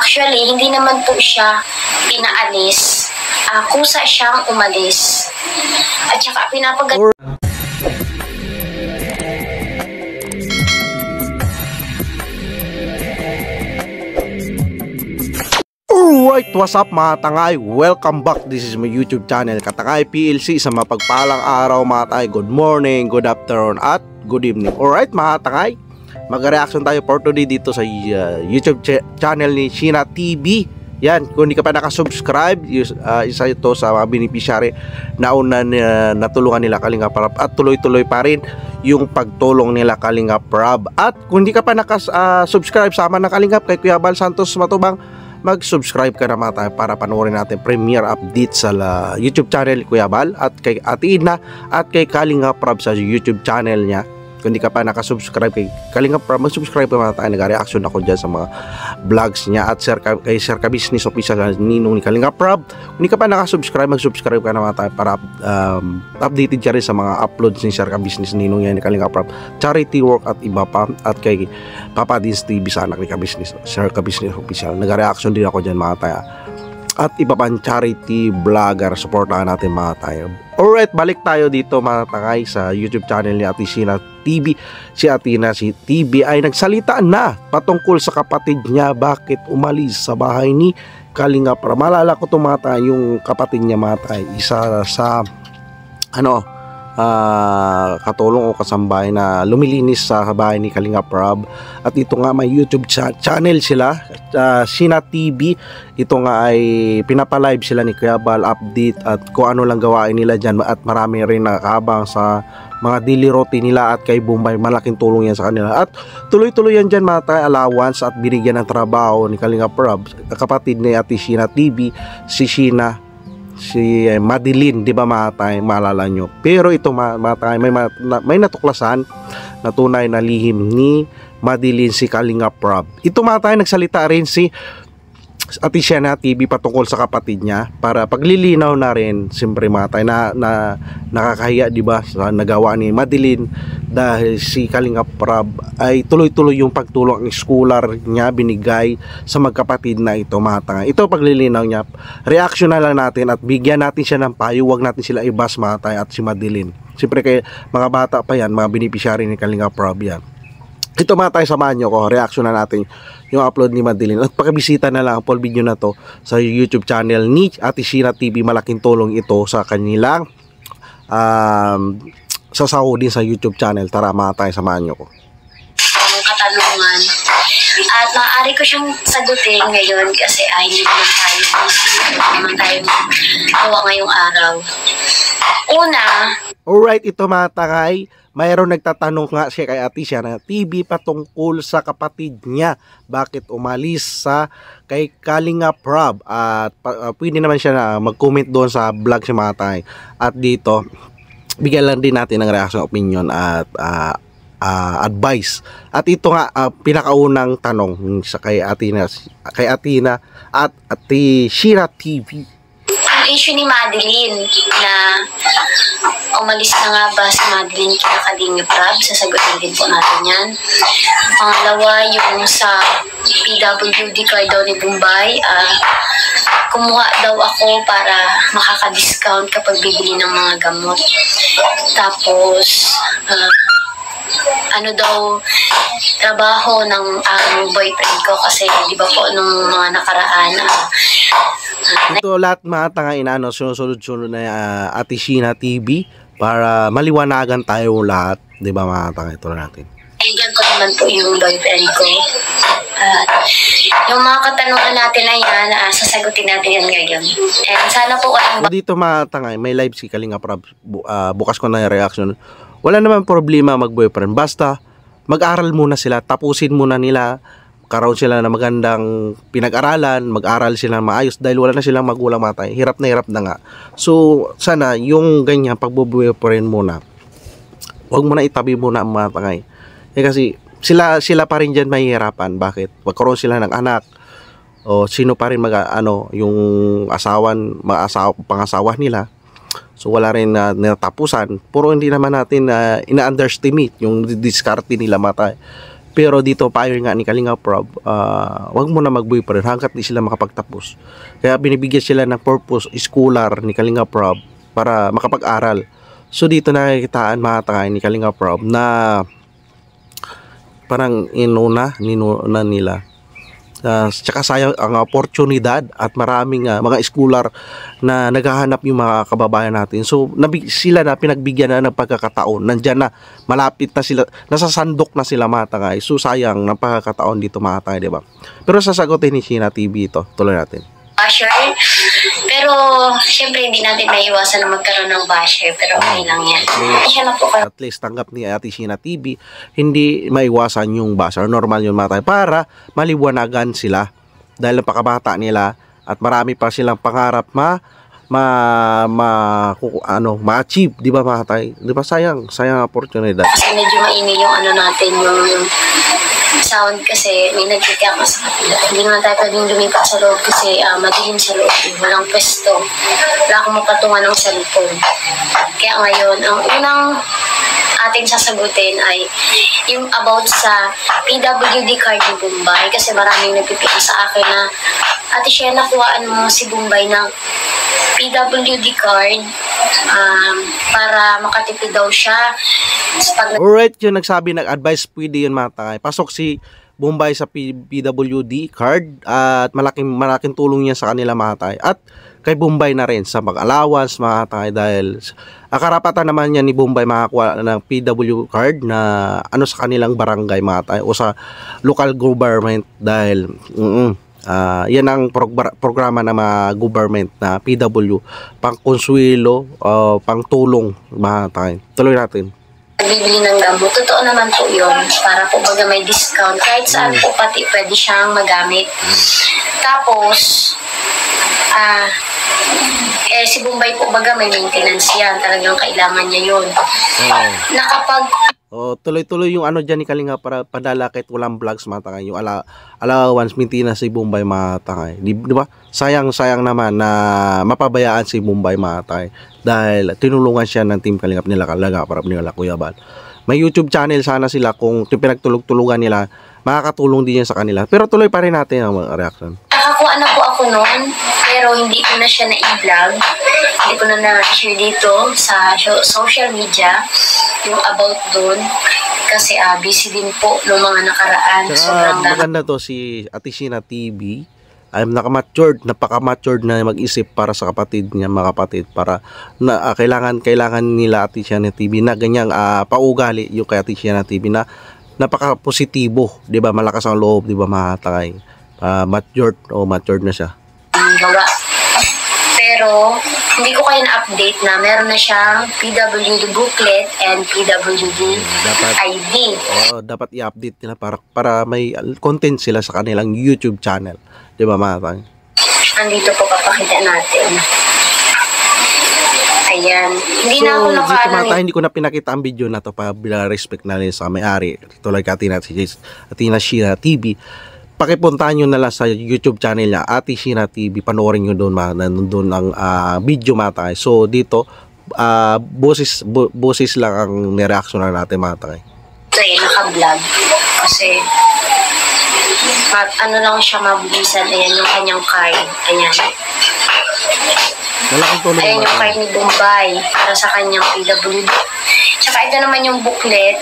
Actually, hindi naman po siya pinaalis. Kusa siyang umalis. At saka Alright, what's up mga tangay? Welcome back. This is my YouTube channel, Katangay PLC. Sa mapagpalang araw mga tangay. Good morning, good afternoon, at good evening. Alright mga tangay, mag-reaction tayo for today dito sa YouTube channel ni Sheena TV. Yan, kung hindi ka pa nakasubscribe, isa ito sa mga beneficiary na una natulungan nila Kalinga Prab, at tuloy-tuloy pa rin yung pagtulong nila Kalinga Prab. At kung hindi ka pa nakasubscribe, sama na Kalinga kay Kuya Bal Santos Matubang, mag-subscribe ka naman tayo para panoorin natin premiere update sa YouTube channel Kuya Bal, at kay Ate Ina, at kay Kalinga Prab sa YouTube channel niya. Kung hindi ka pa nakasubscribe kay Kalinga Prab, mag-subscribe pa naman tayo. Nag-reaction ako dyan sa mga vlogs niya, at kay Sir Ka-Business Official Ninong ni Kalinga Prab. Kung hindi ka pa nakasubscribe, mag-subscribe ka naman tayo para updated ka rin sa mga uploads ni Sir Ka-Business Ninong yan ni Kalinga Prab, charity work at iba pa. At kay Papa Dins TV sa anak ni Ka-Business, Sir Ka-Business Official. Nag-reaction din ako dyan mga tayo. At iba pang charity vlogger, supportahan natin mga tayo. Alright, balik tayo dito mga tangay sa YouTube channel ni Ate Sheena TV. Si Ate Sheena TV ay nagsalita na patungkol sa kapatid niya, bakit umalis sa bahay ni Kalinga Prab. Malala ko ito mga tayo, yung kapatid niya mga tayo, isa sa katulong o kasambahay na lumilinis sa bahay ni Kalinga Prab. At ito nga, may YouTube channel sila, Sheena TV. Ito nga ay pinapalive sila ni Kuya Bal, update at kung ano lang gawain nila dyan, at marami rin nakakabang sa mga daily routine nila. At kay Bombay, malaking tulong yan sa kanila. At tuloy-tuloy yan dyan mga tayo, allowance at binigyan ng trabaho ni Kalinga Prab, kapatid ni Ate Sheena TV, si Sheena, si Madeline, di ba mga tayo, maalala nyo. Pero ito mga tayo, may natuklasan na tunay na lihim ni Madeline si Kalinga Prab. Ito mga tayo, nagsalita rin si Ate Sheena TV patungkol sa kapatid niya, para paglilinaw na rin siyempre mga tayo na nakakahiya, di ba, sa nagawa ni Madeline, dahil si Kalinga Prab ay tuloy-tuloy yung pagtulong ang scholar niya binigay sa magkapatid na ito mga tayo. Ito paglilinaw niya, reaction na lang natin at bigyan natin siya ng payo, wag natin sila ibas mga tayo, at si Madeline. Siyempre kay mga bata pa yan, mga beneficiary ni Kalinga Prab yan. Ito mga tayo, samahan nyo ko, reaction na natin yung upload ni Madeline. At pakibisita na lang ang full video na to sa YouTube channel ni Ate Sheena TV. Malaking tulong ito sa kanilang sasahudin sa YouTube channel. Tara mga tayo, samahan nyo ko. Katanungan. At maaari ko siyang sagutin ngayon kasi hindi naman tayo busy. Hindi naman tayo gawa ngayong araw. Una. Alright, ito mga tangay, mayroon nagtatanong nga siya kay Ate Sheena TV patungkol sa kapatid niya, bakit umalis sa kay Kalinga Prab. At pwede naman siya na mag-comment doon sa vlog siya mga tangay. At dito, bigyan lang din natin ng reaction, opinion at advice. At ito nga, pinakaunang tanong sa kay Atina at Ate Sheena TV. Ang issue ni Madeline na umalis na nga ba si Madeline kina Kalinga Prab, sasagutin din po natin yan. Pangalawa, yung sa PWD card daw ni Bombay, kumuha daw ako para makaka-discount kapag bibili ng mga gamot. Tapos ano daw trabaho ng boyfriend ko, kasi di ba po nung mga nakaraan ito lahat mga tanga sinusunod-sunod na Ate Sheena TV para maliwanagan tayo lahat, di ba mga tanga. Ito natin, kaibigan ko naman po yung boyfriend ko. Yung mga katanungan natin na yan, sasagutin natin yan ngayon. And sana po dito mga tanga, may live si Kalinga Prab, bukas ko na yung reaction. Wala naman problema mag-boyfriend, basta mag-aral muna sila, tapusin muna nila, karoon sila na magandang pinag-aralan, mag-aral sila maayos, dahil wala na silang magulang matay, hirap na nga. So sana yung ganyan pag-boyfriend muna, wag mo na itabi muna ang mga tangay. Kasi sila pa rin dyan mahihirapan. Bakit? Magkaroon sila ng anak, o sino pa rin yung pangasawa nila. So wala rin natapusan. Puro hindi naman natin ina-underestimate yung diskarte nila matay. Pero dito payo nga ni Kalinga Prab, wag mo na mag-boyfriend hanggat di sila makapagtapos. Kaya binibigyan sila ng purpose scholar ni Kalinga Prab para makapag-aral. So dito nakikitaan mga tangay ni Kalinga Prab na parang ninuna nila. Tsaka sayang ang oportunidad at maraming mga scholar na naghahanap yung mga kababayan natin. So sila na pinagbigyan na ng pagkakataon. Nandyan na, malapit na sila, nasasandok na sila mga tangay. So sayang ng pagkakataon dito mga tangay, diba? Pero sasagutin ni Sheena TV ito. Tuloy natin. Basher. Pero, syempre, hindi natin naiwasan na magkaroon ng basher. Pero okay lang yan. Siya na po kayo. At least tanggap ni Ate Sheena TV, hindi maiwasan yung basher. Normal yun mga tayo. Para maliwanagan sila. Dahil ang pakabata nila at marami pa silang pangarap ma-achieve, di ba mga tayo? Di ba sayang opportunity. Kasi medyo maingay yung natin, yung sound kasi may nagkikyak sa kapila. Hindi naman tayo pwedeng lumipat sa loob kasi madilim sa loob. Walang pwesto. Wala akong mapatungan ng cellphone. Kaya ngayon, ang unang ating sasagutin ay yung about sa PWD card ni Bombay kasi maraming nagpipila sa akin na Ate Sheena, nakuhaan mo si Bombay ng PWD card para makatipid daw siya. Alright, yung nagsabi, nag-advise, pwede yun mga tangay. Pasok si Bombay sa PWD card at malaking tulong niya sa kanila mga tangay. At kay Bombay na rin sa mag-allowance mga tangay dahil karapatan naman niya ni Bombay makakuha ng PW card na sa kanilang barangay mga tangay o sa local government dahil yan ang programa ng mga government na PW, pang konsuelo, pang tulong mga tangay. Tuloy natin. Bibili ng gamot. Totoo naman po yun. Para po baga may discount. Kahit saan po pati pwede siyang magamit. Tapos, si Bombay po baga may maintenance yan. Talagang kailangan niya yun. Tuloy-tuloy yung dyan ni Kalinga para padala kahit walang vlogs mga tangay. Yung allowance maintenance si Bombay mga tangay. Di ba? Sayang naman na mapabayaan si Bombay mga tangay. Dahil tinulungan siya ng Team Kalingap nila Kalinga para nila Kuya Bal. May YouTube channel sana sila kung pinagtulog-tulugan nila, makakatulong din yan sa kanila. Pero tuloy pa rin natin ang reaction. Nakakuha na po ako noon, pero hindi ko na siya na-i-vlog. Hindi ko na na-share dito sa social media yung about doon. Kasi busy din po noong mga nakaraan. Sobrang maganda to si Ate Sheena TV. Napaka-matured na mag-isip para sa kapatid niya, mga kapatid, para na kailangan nila Ate Sheena TV na ganyang paugali yung kay Ate Sheena TV na napaka-positibo, 'di ba? Malakas ang loob, 'di ba, mga takay. Matured na siya. Gawa. Pero hindi ko kayo na-update na meron na siyang PWD booklet and PWD ID. Dapat i-update nila para may content sila sa kanilang YouTube channel. Di ba mga tang? Andito po papakita natin. Ayan. Hindi na ako hindi ko na pinakita ang video na to para bila respect na rin sa may-ari. Tulad ka Ate Sheena TV. Pakipuntahan nyo na lang sa YouTube channel niya, Ate Sheena TV. Panoorin nyo doon, nandun ang video mga tangay. So dito, boses lang ang nireaction na natin mga tangay. Naka-vlog. Kasi lang siya mabilisan. Ayan yung kanyang card. Ayan. Ayan yung card ni Bombay para sa kanyang PWD. Tsaka ito naman yung booklet.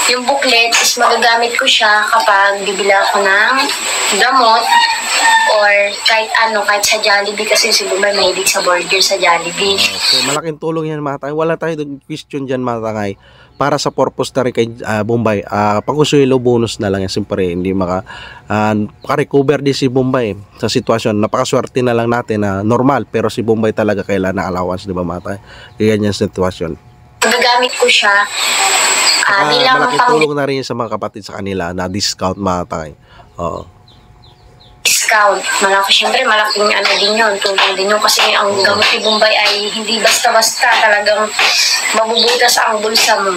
Yung booklet is magagamit ko siya kapag bibila ako ng gamot or kahit sa Jollibee kasi si Bombay mahilig sa burger sa Jollibee. So, malaking tulong yan mga tangay. Wala tayo question dyan mga tangay. Para sa purpose na rin kay Bombay, pang-consuelo bonus na lang yan. Siyempre, hindi maka-recover din si Bombay sa sitwasyon. Napakaswerte na lang natin na normal, pero si Bombay talaga kailangan ng allowance, di ba mga tangay? Kaya ganyan sitwasyon. Gagamit ko siya bilang malaking tulong na rin sa mga kapatid sa kanila na discount mga tangay. Discount. Siyempre malaking din yun. Tulong din yun kasi ang gamot ni Bombay ay hindi basta-basta. Talagang mabubutas ang bulsa mo.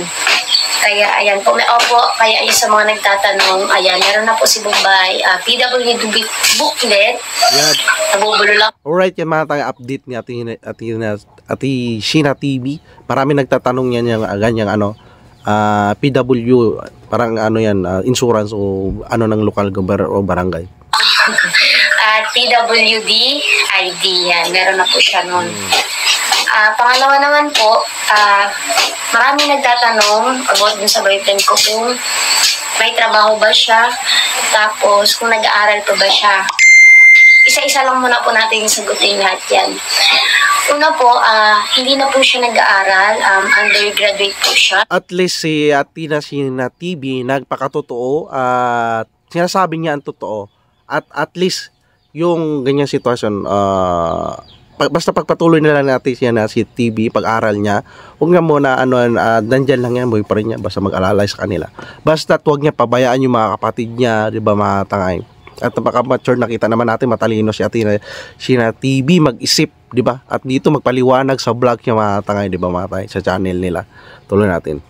Kaya ayan po. Kaya ayun sa mga nagtatanong, ayan, meron na po si Bombay PWD booklet. Yan. Nabubulo lang. Alright, yan mga tangay, update ni Ate Sheena TV. Marami nagtatanong yan yung ganyang PW Parang ano yan, insurance o ano ng local government o barangay. PWD ID yan. Meron na po siya nun. Pangalawa naman po, marami nagtatanong about dun sa boyfriend ko kung may trabaho ba siya, tapos kung nag-aaral pa ba siya. Isa-isa lang muna po natin sagutin lahat yan. Una po, hindi na po siya nag-aaral, undergraduate po siya. At least si Athena Sheena TV nagpakatotoo at sinasabi niya ang totoo. At least yung ganyang sitwasyon, basta pagpatuloy na lang natin siya na si TV, pag-aral niya, huwag nga muna, nandyan lang yan, boyfriend niya, basta mag-alalay sa kanila. Basta huwag niya pabayaan yung mga kapatid niya, di ba, mga tangay. At napaka-mature, nakita naman natin, matalino si Athena Sheena TV, mag-isip, di ba? At dito magpaliwanag sa vlog niya, mga tangay, di ba, mga tangay, sa channel nila. Tuloy natin.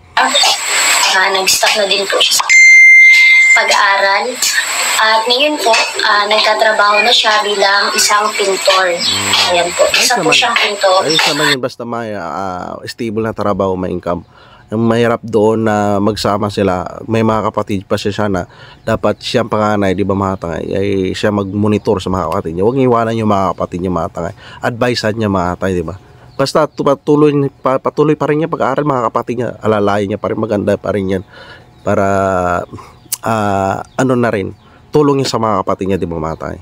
Nag-stop na din po siya sa pag-aaral. At ngayon po, nagtatrabaho na siya bilang isang pintor. Ayan po. Isa po siyang pintor. Ayos naman yun, basta may stable na trabaho, may income. Ang mahirap doon na magsama sila. May mga kapatid pa siya na dapat siyang panganay, di ba, mga tangay, ay siya mag-monitor sa mga kapatid niya. Huwag niya iwanan yung mga kapatid niya, mga tangay. Advisean niya, mga tangay, di ba? Basta patuloy pa rin niya pag-aaral, mga kapatid niya. Alalayan niya pa rin, maganda pa rin yan. Para, ano na rin, tulong niya sa mga kapatid niya, di ba, mga tangay?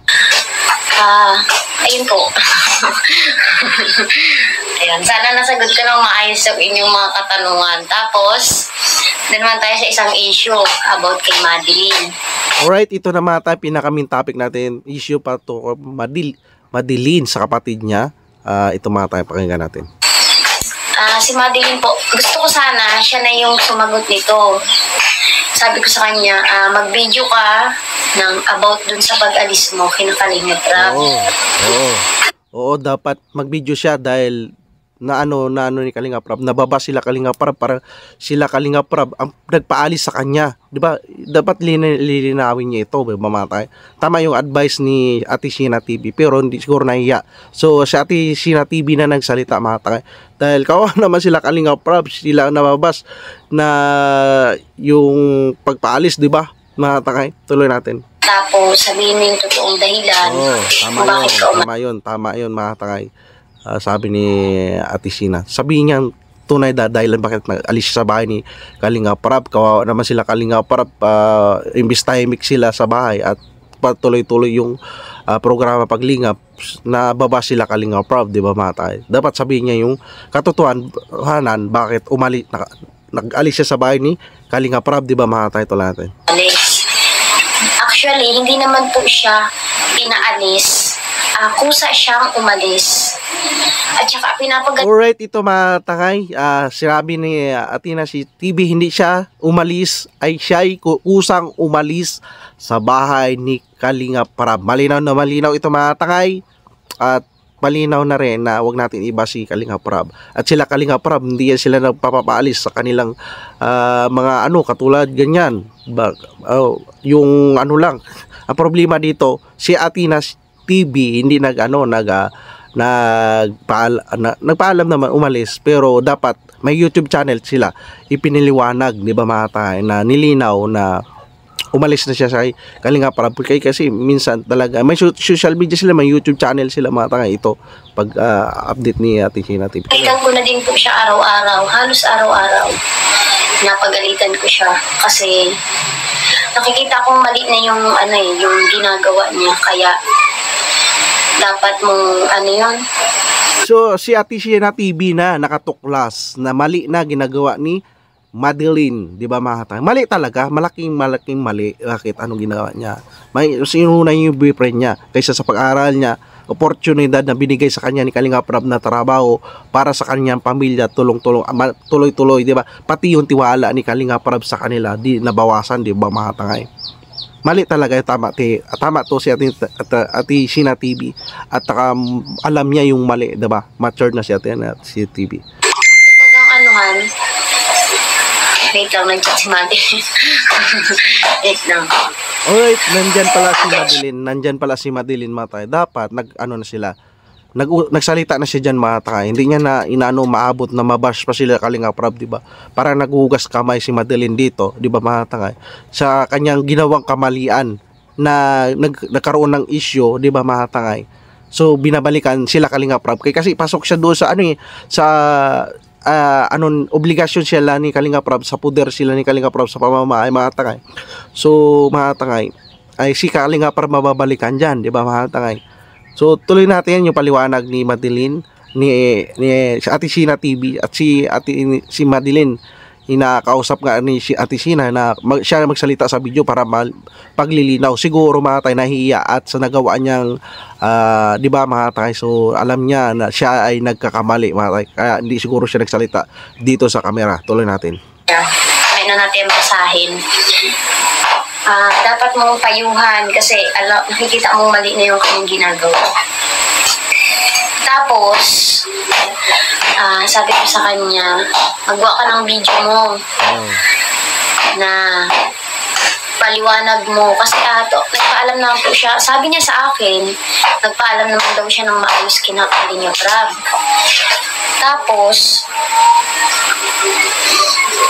Ayun po. Ayun, sana nasagot ko ng maayos sa inyong mga katanungan. Tapos, naman tayo sa isang issue about kay Madeline. Alright, ito na mga tayo, pinaka-main topic natin, issue pa to, Madeline sa kapatid niya. Ito mga tayo, pakinggan natin. Si Madeline po, gusto ko sana siya na yung sumagot nito. Sabi ko sa kanya, mag-video ka ng about dun sa pag-alis mo kina Kalingap Rab. Oo, dapat mag-video siya dahil na ano ni Kalingap Rab, nababa sila Kalingap Rab, para sila Kalingap Rab ang nagpaalis sa kanya, di ba? Dapat lilinawin niya ito, mamatay. Tama yung advice ni Ate Sheena TV, pero hindi siguro nahiya. So si Ate Sheena TV na nagsalita, mamatay, dahil kawawa naman sila Kalingap Rab, sila nababas na yung pagpaalis, di ba? Mamatay, tuloy natin. Tapos sabihin mo yung totoong dahilan. Tama yun, mamatay. Sabi ni Ate Sheena, sabihin niya tunay dahilan bakit nag-alis sa bahay ni Kalingap Rab. Kawawa naman sila Kalingap Rab, imbis tahimik sila sa bahay at patuloy-tuloy yung programa Paglingap, na baba sila Kalingap Rab, di ba, matay? Dapat sabihin niya yung katotohanan bakit nag-alis siya sa bahay ni Kalingap Rab, di ba, matay? Ito natin. Actually, hindi naman po siya pinaalis. Kusa siyang umalis. At saka Alright, ito mga tangay, sinabi ni Athena Sheena TV, hindi siya umalis, ay siya'y kusang umalis sa bahay ni Kalingap Rab. Malinaw na malinaw ito mga tangay, at malinaw na rin na wag natin iba si Kalingap Rab. At sila Kalingap Rab, hindi yan sila nagpapaalis sa kanilang mga katulad ganyan. Yung lang, ang problema dito, si Athena TV hindi nagpaalam naman umalis, pero dapat may YouTube channel sila, ipiniliwanag, di ba, mga tayo, na nilinaw na umalis na siya sa Kalingap Rab. Kasi minsan talaga may social media sila, may YouTube channel sila, mga tayo. Ito pag update ni Ate Sheena TV. Pagalitan ko na din po siya araw-araw, halos araw-araw. Napagalitan ko siya kasi nakikita kong mali na yung yung ginagawa niya, kaya dapat mong yun. So si Ate Sheena TV na nakatuklas na mali na ginagawa ni Madeline, di ba, mga tayo? Mali talaga, malaking mali. Bakit? Anong ginagawa niya? May sinuna yung boyfriend niya kaysa sa pag-aaral niya, oportunidad na binigay sa kanya ni Kalingap Rab na trabaho para sa kanyang pamilya, tuloy-tuloy, di ba? Pati yung tiwala ni Kalingap Rab sa kanila, di nabawasan, di ba, mga tangay? Mali talaga, tama to si Ate Sheena TV, at alam niya yung mali, di ba? Matured na si Ate Sheena TV. Bagang wait lang, nandiyan si Madeline. Wait lang. Alright, nandyan pala si Madeline, mga tayo. Dapat na sila, nagsalita na siya dyan mga taka. Hindi niya na inaano maabot na mabash pa sila Kalinga Prab, di ba? Parang naghugas kamay si Madeline dito, di ba mga taka? Sa kanyang ginawang kamalian na nagkaroon ng issue, di ba mga taka? So binabalikan sila Kalinga Prab kasi pasok siya doon sa ano sa obligasyon sila ni Kalinga Prab, sa poder sila ni Kalinga Prab sa pamamahay mga taka. So mga taka ay si Kalinga Prab mababalikan dyan, di ba mga taka? So tuloy natin yung paliwanag ni Madeline, ni si Ate Sheena TV at si Madeline. Inakausap nga ni si Ate Sheena na siya magsalita sa video para paglilinaw. Siguro mga tay nahiya at sa nagawa niyang di ba mga tay, so alam niya na siya ay nagkakamali mga tay, kaya hindi siguro siya nagsalita dito sa camera. Tuloy natin. May na natin basahin. Dapat mong payuhan kasi nakikita mong mali na yung kanyang ginagawa. Tapos, sabi ko sa kanya, magawa ka ng video mo na paliwanag mo. Kasi nagpaalam naman po siya. Sabi niya sa akin, nagpaalam naman daw siya ng maayos kina Kalinga Prab. Tapos,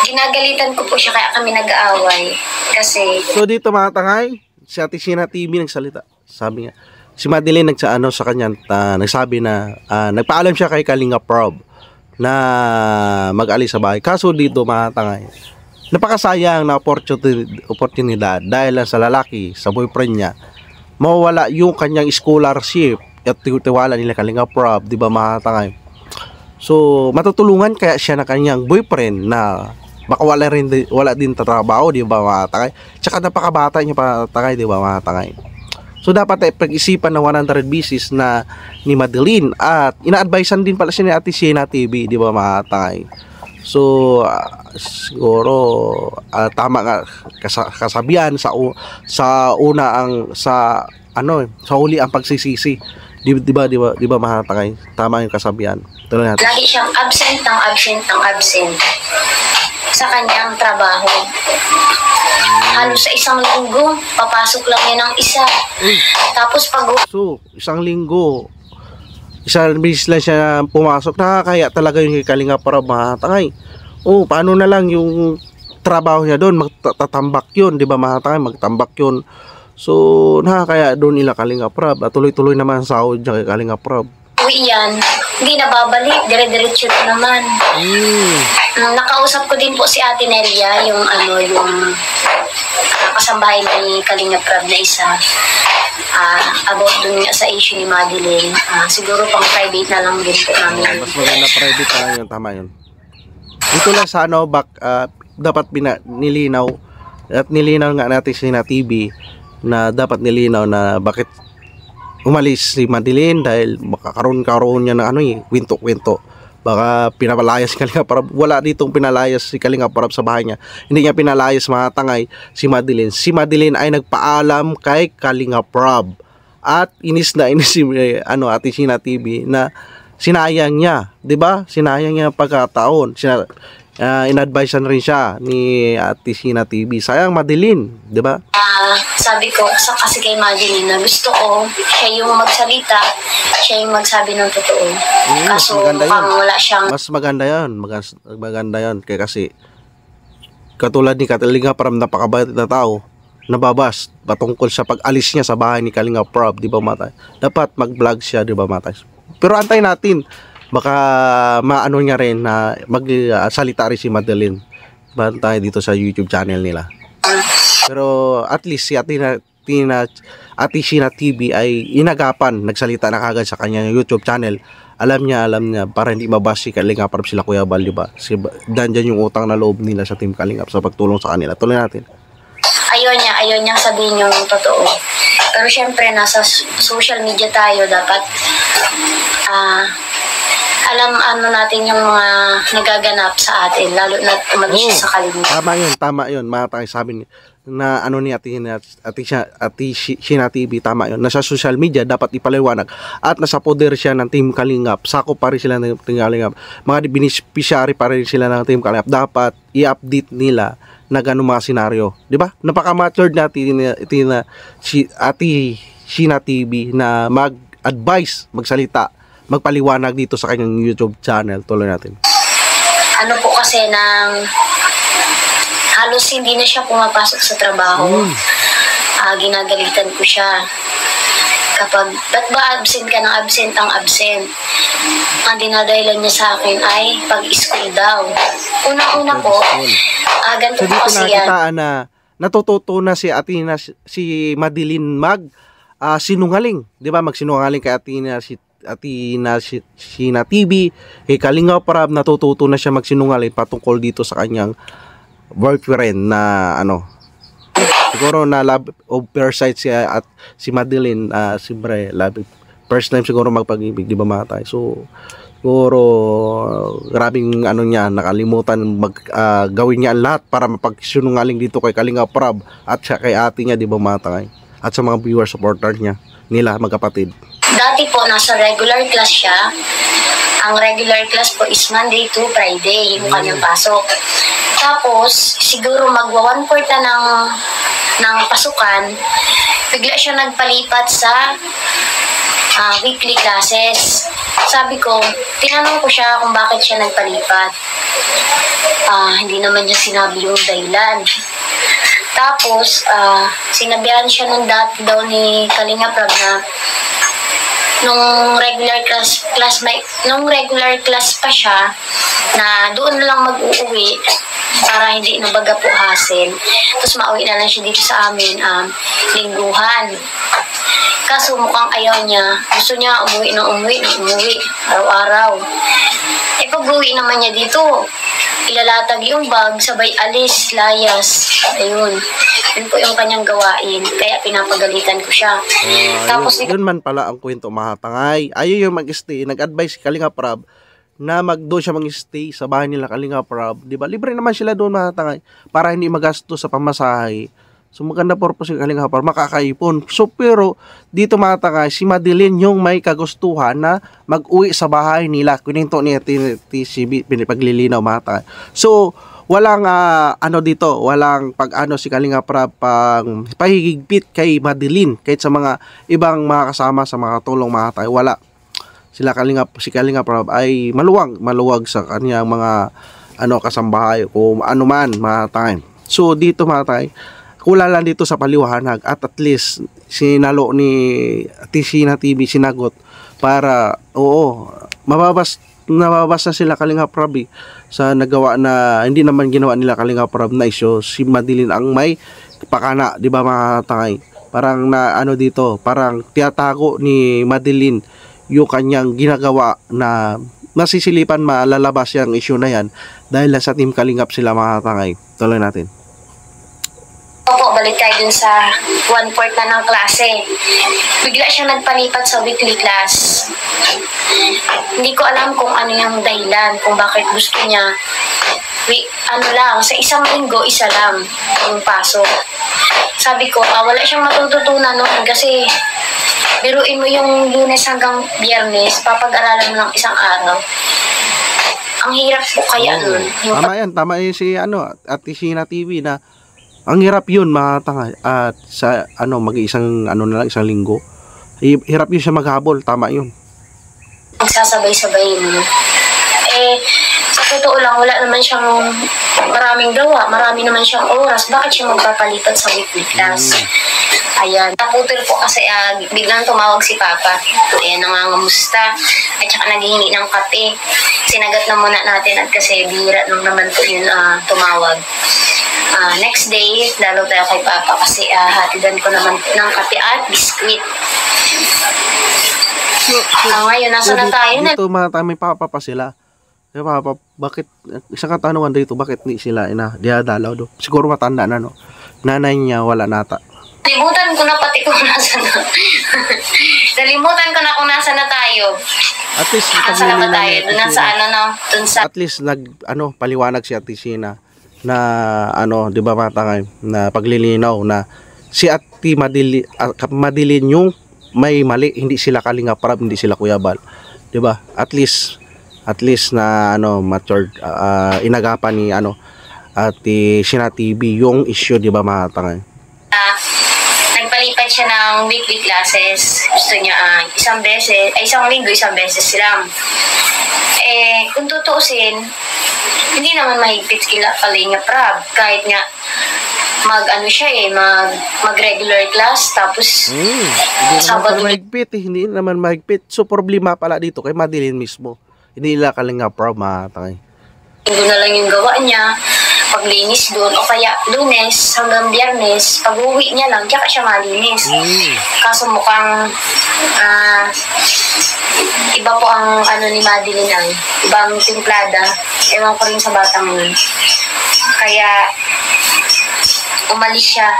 ginagalitan ko po siya kaya kami nag-aaway. Kasi so dito mga tangay, si Ate Sheena TV nagsalita. Sabi nga, si Madeline sa kanya nagsabi na nagpaalam siya kay Kalinga Prab na mag-alis sa bahay. Kaso dito mga tangay, napakasayang na oportunidad dahil lang sa lalaki, sa boyfriend niya, mawala yung kanyang scholarship at tiwala nila Kalinga Prab, di ba mga tangay? So matutulungan kaya siya na kanyang boyfriend na baka wala din tatrabaho, di ba mga takay? Tsaka napakabata niya pa takay, di ba mga takay? So dapat ay pag-isipan ng 100 bisis na ni Madeline at ina-advisean din pala siya ni Ate Sheena TV, di ba mga takay? So siguro tama nga kasabihan sa huli ang pagsisisi. Di ba mga takay? Tama yung kasabihan. Tuloy natin. Lagi siyang absent sa kanyang trabaho. Halos sa isang linggo, papasok lang yan ng isa. Tapos so, isang linggo, isang bisis lang siya pumasok. Nakakaya talaga yung Kalinga Prab mga takay. Paano na lang yung trabaho niya doon? Magtatambak yun, di ba mga takay? Magtambak yun. So, nakakaya doon nila Kalinga Prab. At tuloy-tuloy naman sa sahod niya kay Kalinga Prab. uwi yan, hindi na babalik, dire-diretso na naman. Nakausap ko din po si Ate Nelia, yung kasambahay ni Kalinga Prab na isa, about dun nga sa issue ni Madeline. Siguro pang private na lang din po namin. Mas maganda private na lang yun, tama yun. Dito lang sa dapat nilinaw at nilinaw nga natin sa TV na dapat nilinaw na bakit umalis si Madeline dahil makakaroon niya ng kwento-kwento. Baka pinapalayas si Kalinga Prab. Wala ditong pinalayas si Kalinga Prab sa bahay niya. Hindi niya pinalayas mga tangay si Madeline. Si Madeline ay nagpaalam kay Kalinga Prab. At inis si Ate Sheena TV na sinayang niya, 'di ba? Sinayang niya pagkataon. In-advisean rin siya ni Ate Sheena TV. Sayang Madeline, 'di ba? Sabi ko kasi kay Madeline na gusto ko siya yung magsalita, siya yung magsabi ng totoo. Kaso mukhang wala siyang... Mas maganda yun. Maganda yun. Kasi katulad ni Kalinga Prab, napakabait na tao, nababas patungkol sa pag-alis niya sa bahay ni Kalinga Prab, di ba matay? Dapat mag-vlog siya, di ba matay? Pero antay natin, baka maano niya rin na magsalita rin si Madeline. Bantay dito sa YouTube channel nila. Pero at least si Ate Sheena TV ay inagapan, nagsalita na kagad sa kanyang YouTube channel. Alam niya para hindi mabash si Kalinga Prab sila Kuya Bal, diba? Dandyan yung utang na loob nila sa Team Kalinga sa pagtulong sa kanila. Tuloy natin. Ayaw niya sabihin yung totoo. Pero syempre nasa social media tayo, dapat alam natin yung mga nagaganap sa atin, lalo na umalis siya sa Kalinga. Tama yun. Mga sabi na ni Ate Sheena TV, tama yun. Nasa social media, dapat ipaliwanag. At nasa poder siya ng Team Kalingap. Sakop pa rin sila ng Team Kalingap. Mga beneficiary pa rin sila ng Team Kalingap. Dapat i-update nila na gano'ng mga senaryo. Diba? Napaka-matured natin si Ate Sheena TV na mag-advise, magsalita magpaliwanag dito sa kanyang YouTube channel. Tuloy natin. Ano po kasi halos hindi na siya pumapasok sa trabaho. Ginagalitan ko siya. Kapag, ba't ba absent ka ng absent ang absent? Ang dinadahilan niya sa akin ay pag-school daw. Una-una po, ganito So po dito kasi yan. nakita na natututo na si Athena, si Madeline sinungaling. Di ba? Magsinungaling kay Athena, Sheena TV, kay Kalinga Prab, natututo na siya magsinungaling patungkol dito sa kanyang boyfriend na siguro na love of first sight siya at si Madeline, siyempre first time siguro magpag-ibig, di ba mga tayo? So siguro grabing niya, nakalimutan gawin niya ang lahat para mapagsinungaling dito kay Kalinga Prab at siya kay ate niya, di ba mga tayo? At sa mga viewer supporter nila magkapatid. Dati po, nasa regular class siya. Ang regular class po is Monday to Friday, yung kanyang pasok. Tapos, siguro magwa 1/4 ng pasukan, bigla siya nagpalipat sa weekly classes. Sabi ko, tinanong ko siya kung bakit siya nagpalipat. Hindi naman niya sinabi yung dahilan. Tapos, sinabihan siya ng dati daw ni Kalinga Prab na nung regular class pa siya, na doon na lang mag-uuwi para hindi na baga po hassle. Tapos mauwi na lang siya dito sa amin lingguhan. Kaso mukhang ayaw niya. Gusto niya umuwi araw-araw. Pag uwi naman niya dito, ilalatag yung bag, sabay alis, layas. Ayun. Yun po yung kanyang gawain. Kaya pinapagalitan ko siya. Tapos yun man pala ang kwento, mga tangay. Ayaw yung mag-stay. Nag-advise si Kalinga Prab na doon siya mag-stay sa bahay nila Kalinga Prab. Diba? Libre naman sila doon, mga tangay, para hindi magasto sa pamasahe. So maganda purpose si Kalinga Prab, makakaipon. So pero dito, mga tangay, si Madeline yung may kagustuhan na mag-uwi sa bahay nila. Kuninto niya TCB, pinipaglilinaw, mga tangay. So walang dito, walang si Kalinga Prab pang pahigigpit kay Madeline kahit sa mga ibang mga kasama sa mga tulong, mga tayo. Wala. Si Kalinga Prab ay maluwag sa kanyang mga kasambahay o ano man, mga tayo. So dito, mga tayo, kulang lang dito sa paliwanag at least sinalo ni Sheena TV, sinagot para nababas na sila Kalinga Prab sa nagawa na hindi naman ginawa nila Kalinga Prab na issue. Si Madeline ang may pakana, di ba, mga tangay? Parang dito, parang tiyatago ni Madeline yung kanyang ginagawa na nasisilipan, malalabas yung issue na yan dahil sa Team Kalingap sila, mga tangay. Tuloy natin. Opo, balik tayo dun sa 1/4 na ng klase. Bigla siya nagpalipat sa weekly class. Hindi ko alam kung ano yung dahilan, kung bakit gusto niya. Sa isang linggo, isa lang yung pasok. Sabi ko, wala siyang matututunan noon kasi biruin mo yung Lunes hanggang Biyernes, papag-aralan mo ng isang araw. Ang hirap po kaya nun. Tama yan si Ate Sheena TV na ang hirap yun, mga tanga, at sa mag-isang na lang, isang linggo. Hirap yun siya maghabol, tama yun. Magsasabay-sabayin mo. Sa totoo lang, wala naman siyang maraming gawa, marami naman siyang oras. Bakit siya magpapalipat sa weekly class? Ayan. Naputol po kasi biglang tumawag si Papa. Ayan, nangangamusta. At saka naghihingi ng kape. Sinagat na muna natin at kasi bihira nung naman po yun tumawag. Next day, lalo tayo kay Papa kasi hatidan ko naman ng kape at biskuit. Ngayon, nasa na tayo? Dito, may Papa pa sila. Papa, bakit, isang katanungan dito, bakit hindi sila diadalaw do? Siguro matanda na, no? Nanay niya, wala nata. Nalimutan ko na pati kung nasa na. Nalimutan ko na kung nasa na tayo. At least, nasa na ba tayo? Dun sa at least, paliwanag si Ate Sheena na, di ba, matangay, na paglilinaw na si Ate Madeline yung may mali, hindi sila Kalinga Prab, hindi sila Kuya Bal. Di ba? At least na matured, inagapan ni Ate Sheena TV yung issue, di ba, mga tangay? Nagpalipat siya ng weekly classes. Gusto niya isang linggo, isang beses lang. Kung tutuusin, hindi naman mahigpit kila Kalinga Prab. Kahit nga mag-regular class, tapos Sabado hindi naman mahigpit. So problema pala dito kay Madeline mismo. Hindi nila Kalinga Prab matatay. Linggo na lang yung gawa niya, paglinis doon, o kaya Lunes hanggang Biyernes, pag-uwi niya lang, tsaka siya malinis. Kaso mukhang iba po ang ni Madeline ay, ibang timplada, ewan ko rin sa batang yun. Kaya, umalis siya.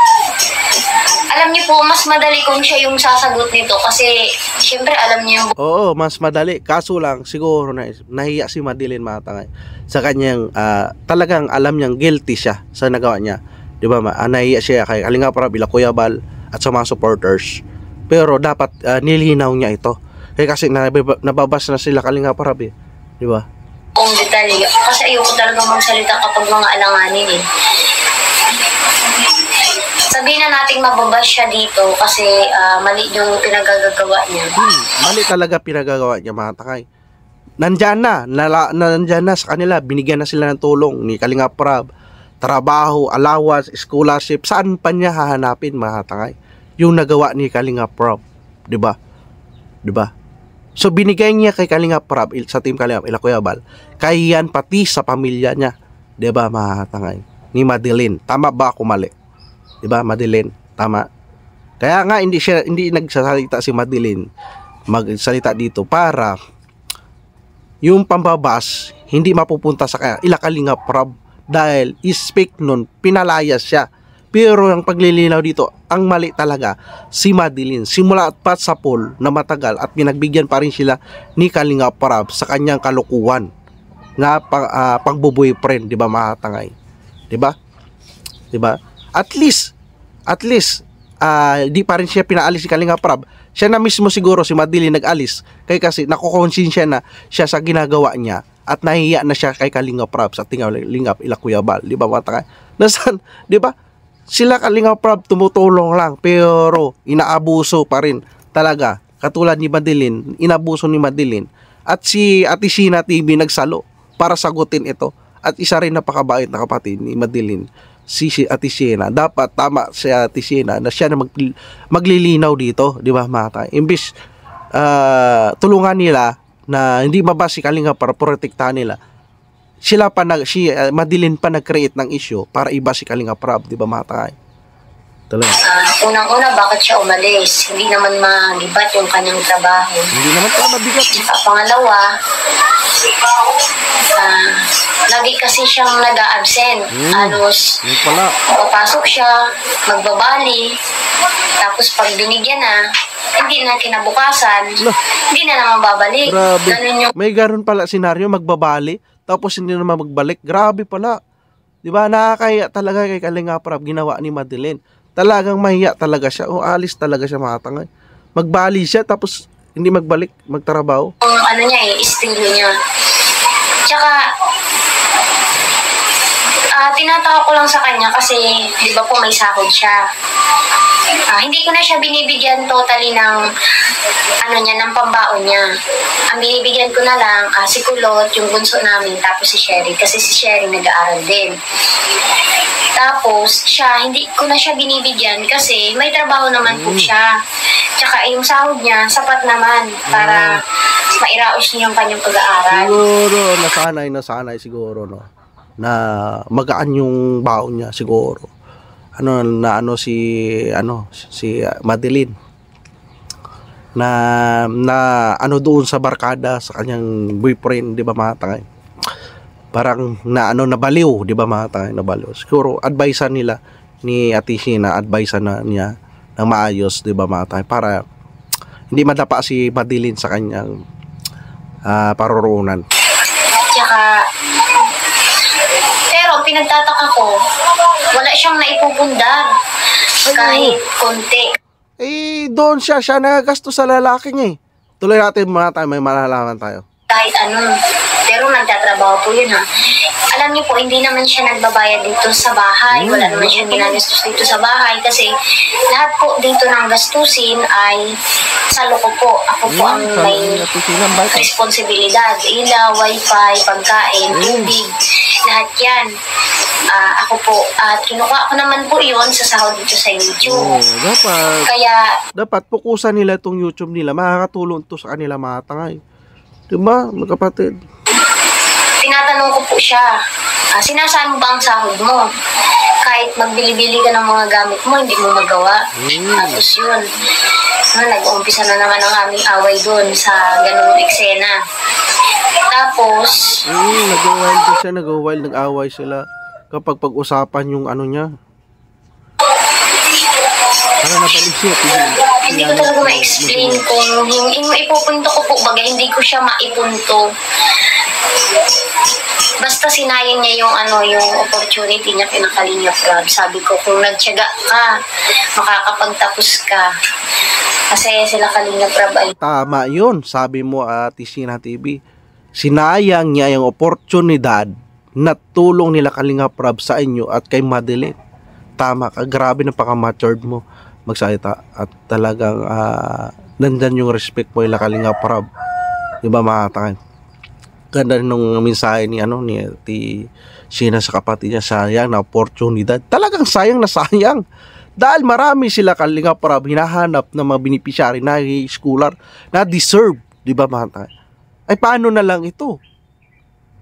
Alam niyo po, mas madali kung siya yung sasagot nito kasi syempre alam niyo yung... Oo, mas madali. Kaso lang, siguro nahiya si Madeline matangay sa kanyang, talagang alam niyang guilty siya sa nagawa niya. Di ba? Nahiya siya kay Kalinga Prab, Kuya Bal, at sa mga supporters. Pero dapat nilinaw niya ito. Kasi nababas na sila Kalinga Prab eh. Di ba? Kung detalye. Kasi ayoko talagang magsalita kapag mga alanganin eh. Sabihin na nating mababas siya dito kasi mali yung pinagagagawa niya. Mali talaga pinagagawa niya mga takay. Nandyan na sa kanila, binigyan na sila ng tulong ni Kalinga Prab, trabaho, allowance, scholarship, saan pa niya hahanapin mga takay? Yung nagawa ni Kalinga Prab, 'di ba? 'Di ba? So binigay niya kay Kalinga Prab sa team Kalinga Kuya Bal, kay yan pati sa pamilya niya, 'di ba mga takay? Ni Madeline, tama ba ako mali? 'Di ba Madeline? Tama. Kaya nga hindi nagsasalita si Madeline magsalita dito para yung pambabas hindi mapupunta sa Kalinga Prab dahil speak nun pinalayas siya. Pero ang paglilinaw dito, ang mali talaga si Madeline. Simula at pat sa pool na matagal at pinagbigyan pa rin sila ni Kalinga Prab sa kanyang kalukuhan na pang-boyfriend, 'di ba matangay? 'Di ba? 'Di ba? At least di pa rin siya pinaalis si Kalinga Prab. Siya na mismo siguro si Madeline nag-alis kasi nakukonsensya na siya sa ginagawa niya at nahihiya na siya kay Kalinga Prab sa Kalinga Kuya Bal, di ba matangay? Nasaan, di ba? Sila Kalinga Prab tumutulong lang pero inaabuso pa rin talaga. Katulad ni Madeline, inabuso ni Madeline at si Ate Sheena TV nagsalo para sagutin ito. At isa rin napakabait na kapatid ni Madeline, si Ate Sheena. Dapat tama si Ate Sheena na siya na maglilinaw dito, di ba mga? Imbis tulungan nila na hindi mabas si Kalinga para protektahan nila, Madeline pa nag-create ng issue para iba si Kalinga Prab, di ba mga? Talaga. Unang-una, bakit siya umalis? Hindi naman magibat yung kanyang trabaho. Hindi naman pala mabigat. Pangalawa, lagi kasi siyang nag-a-absent. Halos, papasok siya, magbabali, tapos pag binigyan na, hindi na kinabukasan, hindi na naman babalik. Grabe. May garon pala senaryo, magbabali, tapos hindi naman magbalik. Grabe pala. Diba, nakakaya talaga kay Kalinga Prab, ginawa ni Madeline. Talagang mahiya talaga siya, o alis talaga siya matangay. Magbali siya, tapos hindi magbalik, magtrabaho. Ang estilo niya. Tsaka, tinatawag ko lang sa kanya kasi, di ba po may sahod siya. Hindi ko na siya binibigyan totally ng ng pambaon niya. Ang binibigyan ko na lang si Kulot, yung bunso namin, tapos si Sherry kasi si Sherry nag-aaral din. Tapos siya, hindi ko na siya binibigyan kasi may trabaho naman po siya. Tsaka yung sahod niya sapat naman para mairaos niya yung kanyang pag-aaral. Siguro nasanay siguro no na magaan yung baon niya siguro. Si Madeline na doon sa barkada sa kanyang boyfriend, di ba matangay? Parang nabaliw, di ba matangay, nabaliw. Siguro advisean nila ni Ate Sheena, advisean na niya ng maayos, di ba matangay, para hindi madapa si Madeline sa kanyang paroroonan. Tsaka pero pinagtataka ko, wala siyang naipupundag kahit konti. Doon siya nagagastos sa lalaki niya eh. Tuloy natin muna tayo, may malalaman tayo. Kahit pero nagtatrabaho po yun ha. alam niyo po, hindi naman siya nagbabayad dito sa bahay. Wala naman siya ginagastos dito sa bahay kasi lahat po dito ng gastusin ay salo ko po. Ako po ang may responsibilidad. Ilaw, wifi, pagkain, tubig, lahat yan. Ako po, at kinukuha ko naman po yun sa sahod dito sa YouTube. Dapat pukusan nila itong YouTube nila. Makakatulong to sa kanila mga tangay. Diba, mga kapatid? Tinatanong ko po siya, sinasaan mo ba ang sahod mo? Kahit magbili-bili ka ng mga gamit mo, hindi mo magawa. Tapos yun, nag-uumpisa na naman ang aming away doon sa ganung eksena. Tapos, nag-wild, nag-away sila kapag pag-usapan yung ano niya. Hindi ko talaga ma-explain kung yung ipupunto ko po baga, hindi ko siya maipunto. Basta sinayang niya yung yung opportunity niya kinakalinga Prab. Sabi ko, kung nagtiyaga ka, makakapagtapos ka. Kasi sila Kalinga Prab ay... Tama yun, sabi mo Tisina TV. Sinayang niya yung oportunidad na tulong nila Kalinga Prab sa inyo at kay Madeline. Tama ka, grabe na paka-matured mo magsalita at talagang nandyan yung respect mo ila Kalinga Prab. Diba mga takan? Ganda rin nung mensahe ni Sheena sa kapatid niya, sayang na oportunidad. Talagang sayang na sayang. Dahil marami sila Kalinga Prab hinahanap na mga beneficiary na schooler na deserve, di ba mga tayo? Ay paano na lang ito?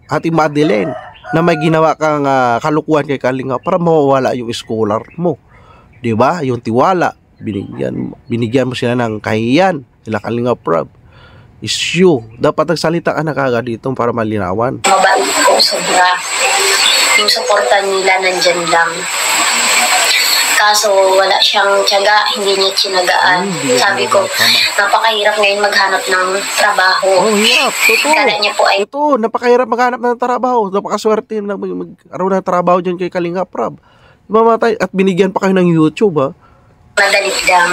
Ate Madeline, na may ginawa kang kalukuhan kay Kalinga Prab, mawawala yung schooler mo. Di ba? Yung tiwala, binigyan mo sila ng kahiyan, sila Kalinga Prab. Issue. Dapat nagsalita ka na kagad dito para malinawan. Mabait po sobra. Yung suporta nila nandyan lang. Kaso wala siyang tiyaga, hindi niya tinagaan. Sabi ko, napakahirap ngayon maghanap ng trabaho. Hirap. Totoo. Kala niya po ay... Totoo, napakahirap maghanap ng trabaho. Napakaswerte na mag-araw ng trabaho dyan kay Kalinga Prab. Mamatay at binigyan pa kayo ng YouTube Madali lang.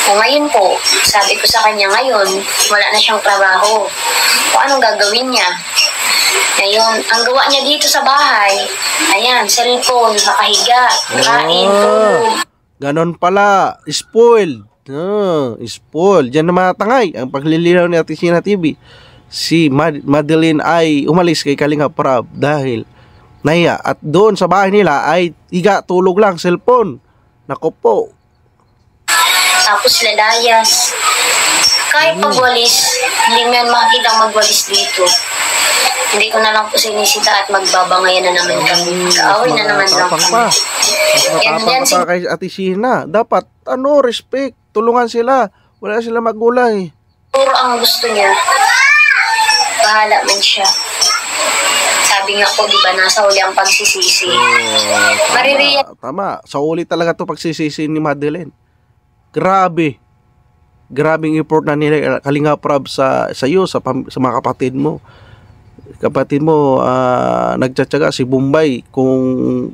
O ngayon po, sabi ko sa kanya ngayon, wala na siyang trabaho. O anong gagawin niya? Ngayon, ang gawa niya dito sa bahay, ayan, cellphone, nakahiga, kain, tulog. Ganon pala, spoiled. Spoiled. Diyan na mga tangay, ang paglilinaw ni Tisina TV. Si Madeline ay umalis kay Kalinga Prab dahil nahiya. At doon sa bahay nila ay higa, tulog lang, cellphone. Nako po. Tapos lalayas. Kahit pagwalis, hindi mo yan makikita magwalis dito. Hindi ko na lang po sinisita at magbabangayan na naman kami. Kaaway na naman lang kami. Yan pa kay Ate Sheena. Dapat, respect. Tulungan sila. Wala sila magulay. Puro ang gusto niya. Bahala man siya. Sabi nga po, di ba, nasa uli ang pagsisisi. Tama. Sa uli talaga to pagsisisi ni Madeline. Grabe. Grabing effort na nila Kalinga Prab sa iyo, sa mga kapatid mo. Kapatid mo, nagtsatsaga si Bombay. Kung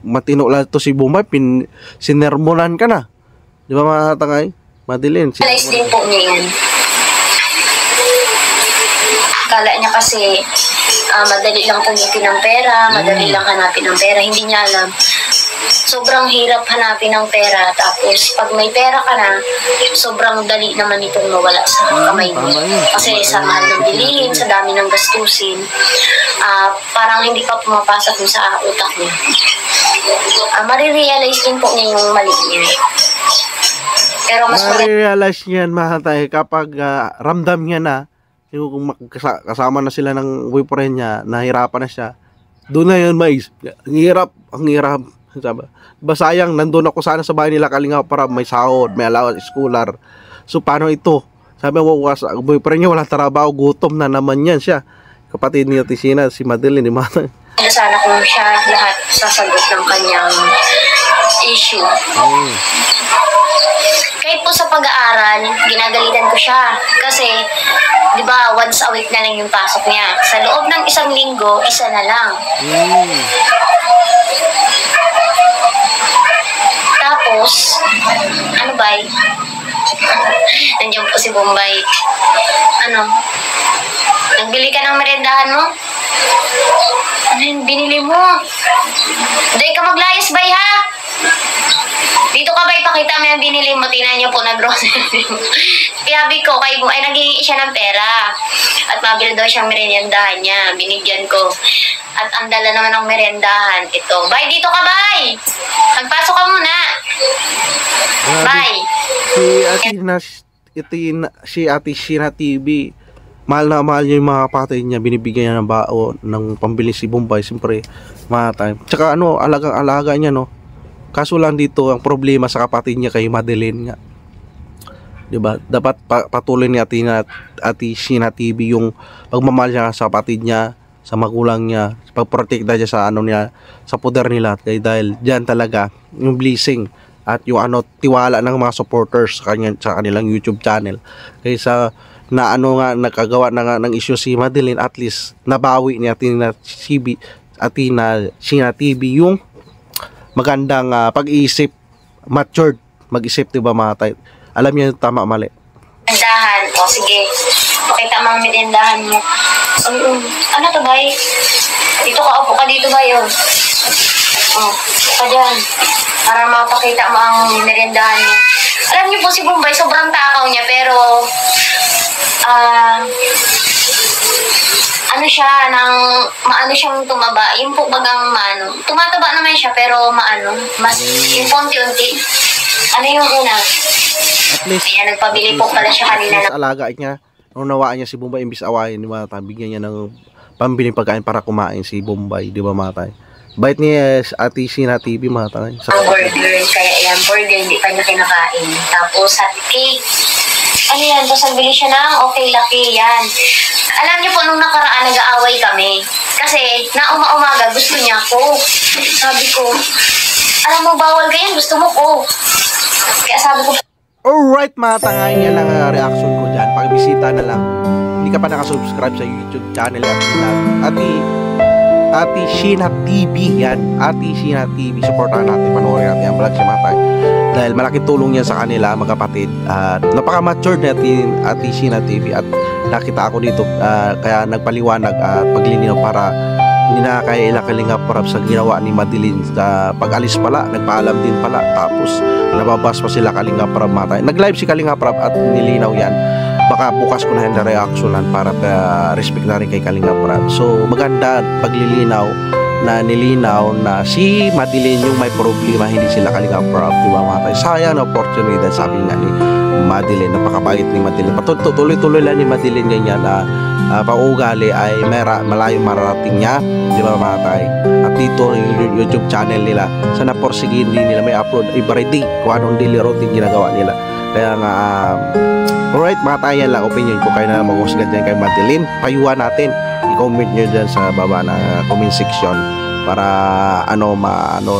matino lang to si Bombay, sinermonan ka na. Di ba mga tangay? Madeline. Alayos din po niya yan. Kala niya kasi madali lang kumitin ng pera, madali lang hanapin ng pera. Hindi niya alam. Sobrang hirap hanapin ng pera. Tapos, pag may pera ka na, sobrang dali naman itong mawala sa kamay mo. Kasi sa mahal ng bilihin, sa dami ng gastusin, parang hindi pa pumapasok sa utak niya. Marirealize din po niya yung mali niya. Pero mas marirealize niyan mahatay kapag ramdam niya na yung kasama na sila ng boyfriend niya, nahirapan na siya. Doon na yun, mais. Ang hirap. Sabi, sayang, nandun ako sana sa bahay nila Kalinga para may sahod, may allowance, schooler. So, paano ito? Sabi mo, boyfriend niya, wala trabaho, gutom na naman yan siya. Kapatid ni Tisina, si Madeline, di Mata. Sana kung siya lahat sasagot ng kanyang issue. Kahit po sa pag-aaral, ginagalitan ko siya. Kasi, di ba, once a week na lang yung pasok niya. Sa loob ng isang linggo, isa na lang. Tapos, ano ba? Nandiyan po si Bombay. Nagbili ka ng merendahan mo? Ano yung binili mo? Hindi ka maglayas, bay, ha? Dito ka, bay, pakita mo yung binili mo. Tingnan niyo po, nag-grocery mo. Sabi ko, kay ay naghihingi siya ng pera. At mabili daw siyang meriendahan niya. Binigyan ko. At ang dala naman ng meriendahan. Ito. Bay, dito ka, bay! Magpasok ka muna. Bay! Si Ate Sheena TV, mahal na mahal niya yung mga kapatid niya, binibigyan niya ng baon ng pambili si Bombay, siyempre mga time. Tsaka ano, alaga niya, no. Kaso lang dito ang problema sa kapatid niya kay Madeline nga. 'Di ba? Dapat patuloy ni Ate Sheena TV yung pagmamahal niya sa kapatid niya, sa magulang niya, pagprotekta niya sa ano niya, sa poder nila, dahil diyan talaga yung blessing at yung ano tiwala ng mga supporters sa kanilang YouTube channel. Kaysa na ano nga nakagawa na ng issue si Madeline, at least nabawi ni Ate Sheena TV yung magandang pag-iisip, matured mag-isip, 'di ba mga tay? Alam niya yung tama mali. Meriendahan. O sige. Pakita mo ang meriendahan mo. Ano to, bay? Dito ka, upo ka dito, bay. Oh, upo ka dyan. Para mapakita mo ang meriendahan mo. Alam niyo po si Bombay, sobrang takaw niya, pero ano siya, maano siyang tumaba. Yung po bagang maano. Tumataba naman siya, pero maano. Mas, yung unti-unti. Ano yung una? At least, ayan, nagpabili po pala siya kanina. At alaga niya, unawaan niya si Bombay, imbis awayin, di ba? Bigyan niya ng pambiling pagkain para kumain si Bombay, di ba mga tay? Bait ni Ate Sheena TV, mga tay. Ang burger, kaya yan, burger, hindi pa niya kinakain. Tapos, hot cake. Ano yan? Tapos nagbili siya ng okay laki, yan. Alam niyo po, nung nakaraan, nag-aaway kami. Kasi, na umaga, gusto niya ko. Sabi ko, alam mo, bawal ganyan, gusto mo ko. Kaya sabi ko, alright mga tangay, yan ang reaction ko dyan. Pakibisita na lang. Hindi ka pa nakasubscribe sa YouTube channel Ate Sheena TV, yan. Ate Sheena TV, supportahan natin, panoorin natin ang vlog si Matay. Dahil malaking tulong yan sa kanila, magkapatid. At napaka-matured natin Ate Sheena TV. At nakita ako dito, kaya nagpaliwanag at paglilinaw para hindi na kaya ilang Kalingap Prab sa ginawa ni Madeline. Sa pag-alis pala, nagpaalam din pala. Tapos nababas pa sila Kalingap Prab, Matay. Nag-live si Kalingap Prab at nilinaw yan. Baka bukas ko na yung reactionan para respect na rin kay Kalingap Prab. So maganda paglilinaw na nilinaw na si Madeline yung may problema, hindi sila Kalingap Prab, di ba mga tay? Sayang na opportunity, sabi nga ni Madeline, napakabait ni Madeline. Tuloy-tuloy lang ni Madeline ganyan na paugali ay malayong mararating niya, di ba mga tay? At dito yung YouTube channel nila, sana porsigin din nila, may upload every day kung anong daily routine ginagawa nila. Kaya nga alright mga tay, yan lang opinion ko. Kayo na mag-usgan dyan kay Madeline, payuhan natin, i-comment nyo dyan sa baba na comment section para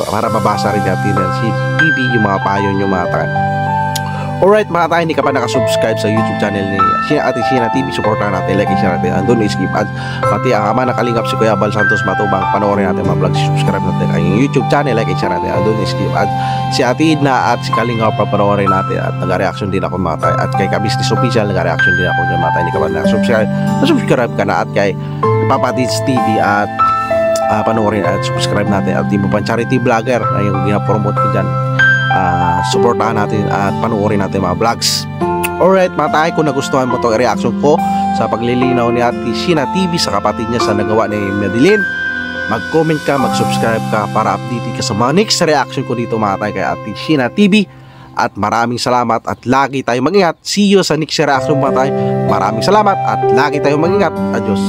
para mabasa rin natin si TV yung mga payo nyo mga tay. Alright mga tay, hindi ka pa nakasubscribe sa YouTube channel ni Ate Sheena TV, supportahan natin, like, share natin, andun skip ads, pati ang ama na Kalingap si Kuya Bal Santos Matubang, panoorin natin mga vlogs, subscribe natin ang YouTube channel, like, share natin, andun skip ads, si Ate Edna at si Kalingap panoorin natin. At nag-reaction din ako mga tay, at kay Kabisnes Official nag-reaction din ako dyan mga tay. Hindi ka pa nakasubscribe ka na, at kay Papa Dids TV at panoorin at subscribe natin, at iba pang charity vlogger na yung ginapromote ko dyan. Supportahan natin at panoorin natin mga vlogs. Alright mga tay, kung nagustuhan mo itong reaction ko sa paglilinaw ni Ate Sheena TV sa kapatid niya sa nagawa ni Madeline, mag-comment ka, mag-subscribe ka para update ka sa mga next reaction ko dito mga tay kay Ate Sheena TV. At maraming salamat at lagi tayong mag-ingat. See you sa next reaction mga tay. Maraming salamat at lagi tayong mag-ingat. Adios.